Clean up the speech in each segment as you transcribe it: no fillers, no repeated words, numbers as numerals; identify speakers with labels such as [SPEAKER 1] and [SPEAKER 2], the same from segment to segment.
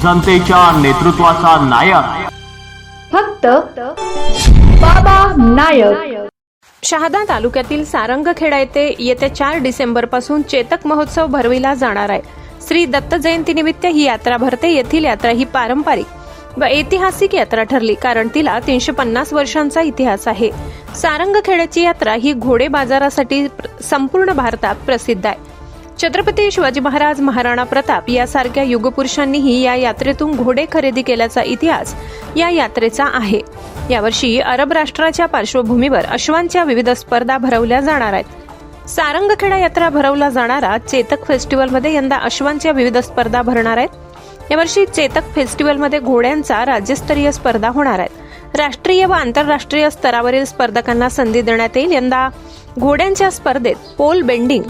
[SPEAKER 1] जनतेच्या नेतृत्वाचा नायक
[SPEAKER 2] फक्त बाबा नायक।
[SPEAKER 3] शहादा तालुक्यातील सारंगखेडा येथे येत्या 4 डिसेंबर पासून चेतक महोत्सव भरविला जाणार आहे। श्री दत्त जयंतीनिमित्त ही यात्रा भरते। येथील यात्रा ही पारंपरिक व ऐतिहासिक यात्रा ठरली, कारण तिला 350 वर्षांचा इतिहास आहे। सारंगखेड्याची यात्रा ही घोडे बाजारासाठी संपूर्ण भारतात प्रसिद्ध आहे। छत्रपती शिवाजी महाराज, महाराणा प्रताप यासारख्या युगपुरुषांनीही या यात्रेतून घोडे खरेदी केल्याचा इतिहास या यात्रेचा आहे। यावर्षी अरब राष्ट्राच्या पार्श्वभूमीवर अश्वांच्या विविध स्पर्धा भरवल्या जाणार आहेत। सारंगखेडा यात्रा भरवला जाणारा चेतक फेस्टिवलमध्ये यंदा अश्वांच्या विविध स्पर्धा भरणार आहेत। यावर्षी चेतक फेस्टिवलमध्ये घोड्यांचा राज्यस्तरीय स्पर्धा होणार आहेत। राष्ट्रीय व आंतरराष्ट्रीय स्तरावरील स्पर्धकांना संधी देण्यात येईल। यंदा घोड्यांच्या स्पर्धेत पोल बेंडिंग,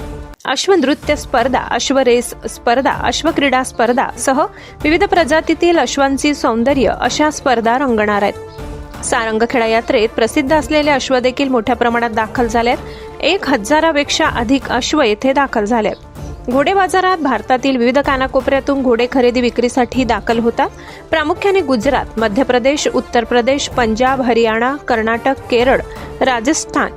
[SPEAKER 3] अश्वनृत्य स्पर्धा, अश्वरेस स्पर्धा, अश्वक्रीडा स्पर्धा सह विविध प्रजातीतील अश्वांची सौंदर्य अशा स्पर्धा रंगणार आहेत। सारंगखेडा यात्रेत प्रसिद्ध असलेले अश्व देखील मोठ्या प्रमाणात दाखल झालेत। 1000पेक्षा अधिक अश्व येथे दाखल झालेत। घोडे बाजारात भारतातील विविध कानाकोपऱ्यातून घोडे खरेदी विक्रीसाठी दाखल होतात। प्रामुख्याने गुजरात, मध्य प्रदेश, उत्तर प्रदेश, पंजाब, हरियाणा, कर्नाटक, केरळ, राजस्थान,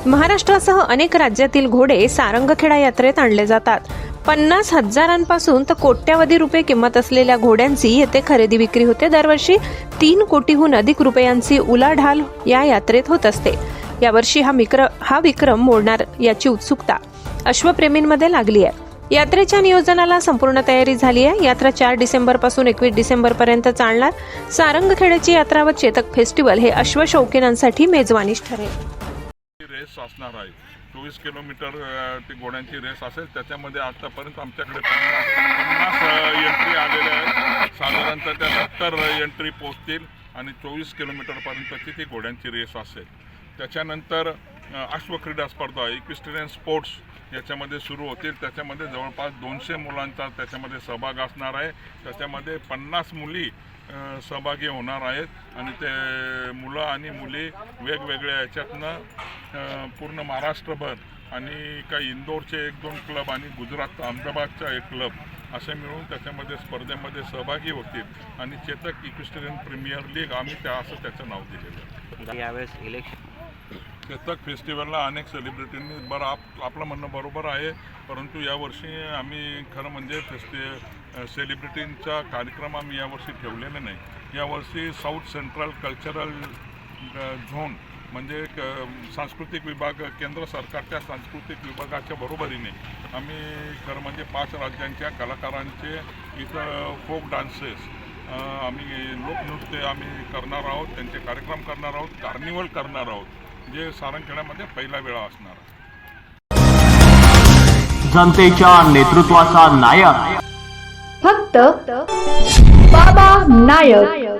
[SPEAKER 3] महाराष्ट्रासह अनेक राज्यातील घोडे सारंगखेडा यात्रेत आणले जातात। 50,000पासून तर कोट्यावधी रुपये किंमत असलेल्या घोड्यांची येथे खरेदी विक्री होते। दरवर्षी 3 कोटीहून अधिक रुपयांची उलाढाल या यात्रेत होत असते। यावर्षी हा विक्रम मोडणार याची उत्सुकता अश्वप्रेमींमध्ये लागली आहे। यात्रेच्या नियोजनाला संपूर्ण तयारी झाली आहे। यात्रा 4 डिसेंबर पासून 21 डिसेंबर पर्यंत चालणार। सारंगखेड्याची यात्रा व चेतक फेस्टिवल हे अश्वशौकीनांसाठी मेजवानीच ठरेल।
[SPEAKER 4] रेस असणार आहे। 24 किलोमीटर ती घोड्यांची रेस असेल। त्याच्यामध्ये आतापर्यंत आमच्याकडे 50 एंट्री आलेल्या आहेत। साधारणतः त्या 70 एंट्री पोहोचतील आणि 24 किलोमीटरपर्यंतची ती घोड्यांची रेस असेल। त्याच्यानंतर अश्वक्रीडा स्पर्धा, इक्विस्टेरियन स्पोर्ट्स याच्यामध्ये सुरू होतील। त्याच्यामध्ये जवळपास 200 मुलांचा त्याच्यामध्ये सहभाग असणार आहे। त्याच्यामध्ये 50 मुली सहभागी होणार आहेत आणि ते मुलं आणि मुली वेगवेगळ्या याच्यातनं पूर्ण महाराष्ट्रभर आणि काही इंदोरचे 1-2 क्लब आणि गुजरात अहमदाबादचा 1 क्लब असे मिळून त्याच्यामध्ये स्पर्धेमध्ये सहभागी होतील आणि चेतक इक्विस्टेरियन प्रीमियर लीग आम्ही असं त्याचं नाव दिलेलं आहे।
[SPEAKER 5] यावेळेस इलेक्शन
[SPEAKER 4] चेतक फेस्टिवलला अनेक सेलिब्रिटींनी आपलं म्हणणं बरोबर आहे, परंतु यावर्षी आम्ही खरं म्हणजे सेलिब्रिटींचा कार्यक्रम आम्ही यावर्षी ठेवलेले नाही। यावर्षी साऊथ सेंट्रल कल्चरल झोन म्हणजे सांस्कृतिक विभाग, केंद्र सरकारच्या सांस्कृतिक विभागाच्या बरोबरीने आम्ही खरं म्हणजे 5 राज्यांच्या कलाकारांचे इथं फोक डान्सेस, आम्ही लोकनृत्य आम्ही करणार आहोत, त्यांचे कार्यक्रम करणार आहोत, कार्निवल करणार आहोत, जे सारंगखेड्यामध्ये पहिला वेळा असणार आहे।
[SPEAKER 1] जनतेच्या नेतृत्वाचा नायक
[SPEAKER 2] फक्त बाबा नायक।